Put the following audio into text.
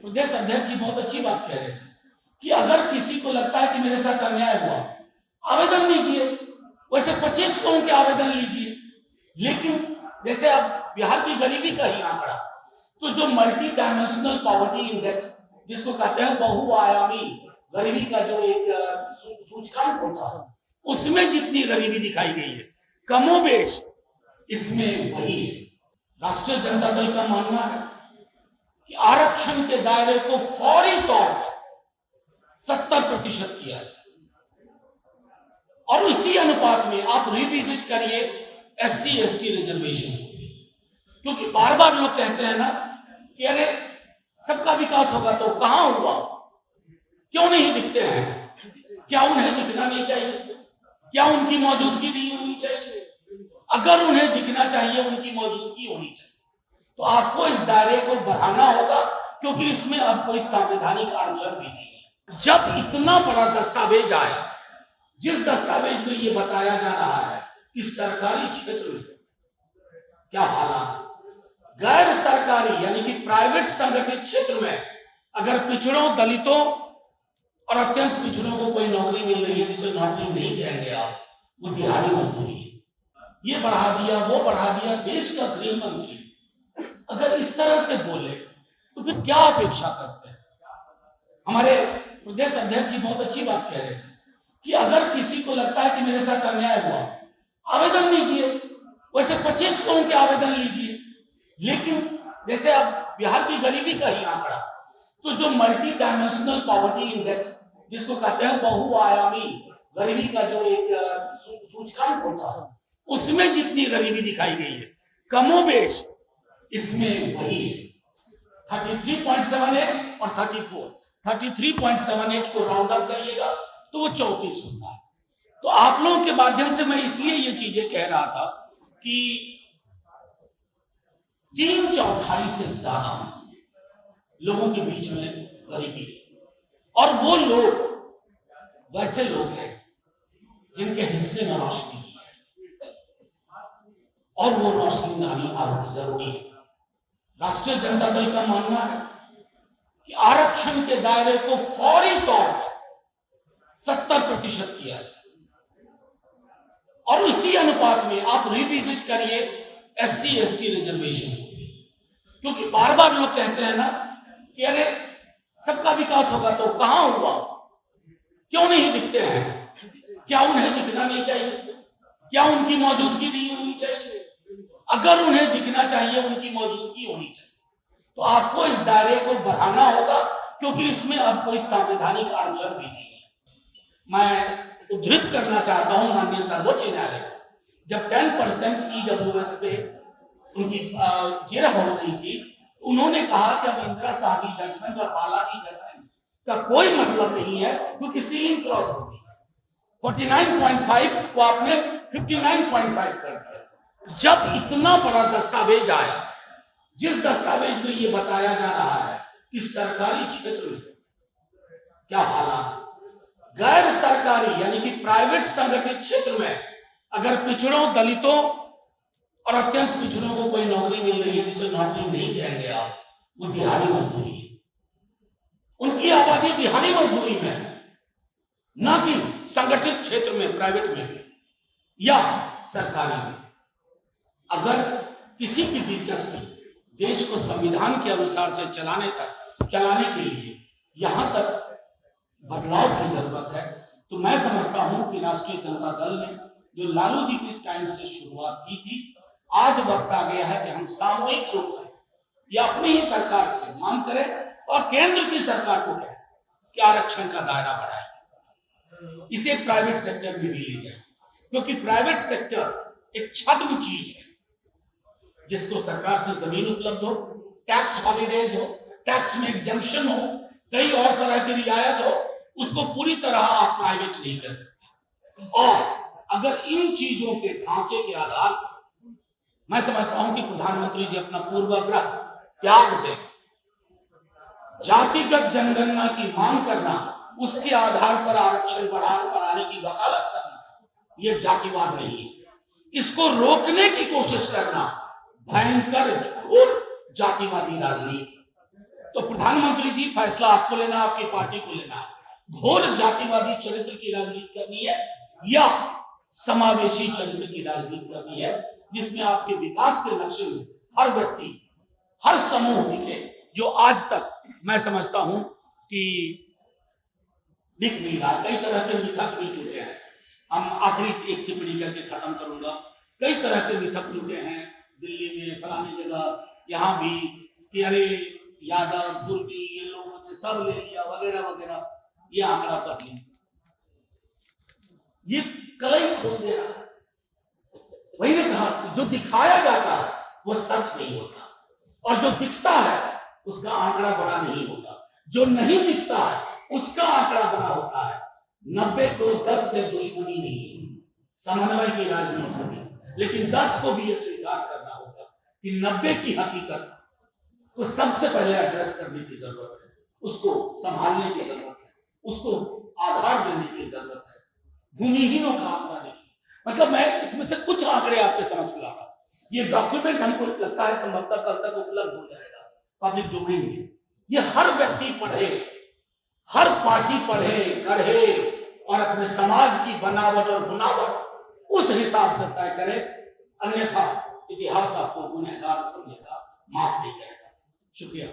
प्रदेश अध्यक्ष जी बहुत अच्छी बात कह रहे हैं कि अगर किसी को लगता है कि मेरे साथ अन्याय हुआ, आवेदन लीजिए। वैसे 25 लोगों के आवेदन लीजिए, लेकिन जैसे अब बिहार की गरीबी का ही आंकड़ा, तो जो मल्टी डायमेंशनल पॉवर्टी इंडेक्स जिसको कहते हैं बहुआयामी गरीबी का जो एक सूचकांक होता है, उसमें जितनी गरीबी दिखाई गई है कमोबेश इसमें वही है। राष्ट्रीय जनता दल का मानना है कि आरक्षण के दायरे को फौरी तौर पर 70% किया जाए और उसी अनुपात में आप रिविजिट करिए SC ST रिजर्वेशन, क्योंकि बार बार लोग कहते हैं ना कि अरे सबका विकास होगा, तो कहां हुआ, क्यों नहीं दिखते हैं? क्या उन्हें दिखना नहीं चाहिए? क्या उनकी मौजूदगी नहीं होनी चाहिए? अगर उन्हें दिखना चाहिए, उनकी मौजूदगी होनी चाहिए, तो आपको इस दायरे को बढ़ाना होगा, क्योंकि इसमें अब कोई संवैधानिक आरक्षण भी नहीं है। जब इतना बड़ा दस्तावेज आया, जिस दस्तावेज में ये बताया जा रहा है कि सरकारी क्षेत्र में क्या हालात, गैर सरकारी यानी कि प्राइवेट संगठित क्षेत्र में अगर पिछड़ों, दलितों और अत्यंत पिछड़ों को कोई नौकरी मिल रही है, जिसे नौकरी नहीं कहेंगे आप, वो दिहाड़ी मजदूरी है, ये बढ़ा दिया, वो बढ़ा दिया। देश का गृह मंत्री अगर इस तरह से बोले तो फिर क्या अपेक्षा करते हैं? हमारे प्रदेश अध्यक्ष जी बहुत अच्छी बात कह रहे हैं कि अगर किसी को लगता है कि मेरे साथ अन्याय हुआ, आवेदन लीजिए। वैसे 25 लोगों के आवेदन लीजिए, लेकिन जैसे अब बिहार की गरीबी का ही आंकड़ा, तो जो मल्टी डायमेंशनल पॉवर्टी इंडेक्स जिसको कहते हैं बहुआयामी गरीबी का जो एक सूचकांक होता है, उसमें जितनी गरीबी दिखाई गई है कमोबेश इसमें वही है। 33.78 और 33.78 को राउंड अप करिएगा तो वो 34 होता है। तो आप लोगों के माध्यम से मैं इसलिए ये चीजें कह रहा था कि 3/4 से ज्यादा लोगों के बीच में गरीबी है, और वो लोग वैसे लोग हैं जिनके हिस्से में रोशनी है, और वो रोशनी आनी बहुत जरूरी है। राष्ट्रीय जनता दल का मानना है कि आरक्षण के दायरे को फौरी तौर पर 70% किया जाए और उसी अनुपात में आप रिविजिट करिए SC ST रिजर्वेशन, क्योंकि बार बार लोग कहते हैं ना कि अरे सबका विकास होगा, तो कहां हुआ, क्यों नहीं दिखते हैं? क्या उन्हें दिखना नहीं चाहिए? क्या उनकी मौजूदगी नहीं होनी चाहिए? अगर उन्हें दिखना चाहिए, उनकी मौजूदगी होनी चाहिए, तो आपको इस दायरे को बढ़ाना होगा, क्योंकि इसमें अब कोई संवैधानिक आरक्षण भी नहीं है। मैं उद्धृत करना चाहता हूं माननीय सर्वोच्च न्यायालय को, जब 10% EWS पे उनकी जिरह हो रही थी, उन्होंने कहा कि अब इंदिरा शाही जजमेंट और बालाजी जजमेंट का कोई मतलब नहीं है, क्योंकि सीलिंग क्रॉस होगी। 49.5 को आपने 59.5 कर दिया। जब इतना बड़ा दस्तावेज आया, जिस दस्तावेज में ये बताया जा रहा है कि सरकारी क्षेत्र में क्या हालात, गैर सरकारी यानी कि प्राइवेट संगठित क्षेत्र में अगर पिछड़ों, दलितों और अत्यंत पिछड़ों को कोई नौकरी मिल रही है, जिसे नौकरी नहीं कहेंगे आप, वो दिहाड़ी मजदूरी है। उनकी आबादी दिहाड़ी मजदूरी में है, ना कि संगठित क्षेत्र में, प्राइवेट में या सरकारी में। अगर किसी की दिलचस्पी देश को संविधान के अनुसार से चलाने के लिए यहां तक बदलाव की जरूरत है, तो मैं समझता हूं कि राष्ट्रीय जनता दल ने जो लालू जी के टाइम से शुरुआत की थी, आज वक्त आ गया है कि हम सामूहिक रूप से या अपनी ही सरकार से मांग करें और केंद्र की सरकार को कहें कि आरक्षण का दायरा बढ़ाए, इसे प्राइवेट सेक्टर में भी ले जाए, क्योंकि प्राइवेट सेक्टर एक छद्म चीज है, जिसको सरकार से जमीन उपलब्ध हो, टैक्स हॉलीडेज हो, टैक्स में एग्जेम्पशन हो, कई और तरह की रियायत हो, उसको पूरी तरह आप प्राइवेट नहीं कर सकते। और अगर इन चीजों के ढांचे के आधार पर मैं समझता हूं कि प्रधानमंत्री जी अपना पूर्वाग्रह त्याग दें, जातिगत जनगणना की मांग करना, उसके आधार पर आरक्षण बढ़ाने की वकालत करना, यह जातिवाद नहीं है। इसको रोकने की कोशिश करना भयंकर घोर जातिवादी राजनीति। तो प्रधानमंत्री जी फैसला आपको लेना, आपकी पार्टी को लेना है। घोर जातिवादी चरित्र की राजनीति करनी है या समावेशी चरित्र की राजनीति करनी है, जिसमें आपके विकास के लक्ष्य में हर व्यक्ति, हर समूह दिखे, जो आज तक मैं समझता हूं कि दिख नहीं रहा। कई तरह के मिथक भी टूटे हैं। हम आखिरी एक टिप्पणी करके खत्म करूंगा। कई तरह के मिथक टूटे हैं दिल्ली में, फलानी जगह, यहाँ भी, कि अरे यादव, कुर्मी, ये लोगों ने सब ले लिया वगैरह वगैरह। ये आंकड़ा कर लिया, ये कलई खोल दे रहा है। वही ने कहा कि जो दिखाया जाता है वो सच नहीं होता, और जो दिखता है उसका आंकड़ा बड़ा नहीं होता। जो नहीं दिखता है उसका आंकड़ा बड़ा होता है। 90 को 10 से दुश्मनी नहीं है, समन्वय की राजनीति होगी, लेकिन 10 को भी ये स्वीकार करना होगा कि 90 की हकीकत को सबसे पहले एड्रेस करने की जरूरत है, उसको संभालने की जरूरत है, उसको आधार देने की जरूरत है। भूमिहीनों का आंकड़ा नहीं, मतलब मैं इसमें से कुछ आंकड़े आपके समझ ला रहा हूं। ये डॉक्यूमेंट हमको लगता है संभवतः कल तक उपलब्ध हो जाएगा पब्लिक डोमेन में। ये हर व्यक्ति पढ़े, हर पार्टी पढ़े पढ़े और अपने समाज की बनावट और बुनावट उस हिसाब से तय करे, अन्यथा इतिहास आपको गुनहगार समझेगा, माफ नहीं करेगा। शुक्रिया।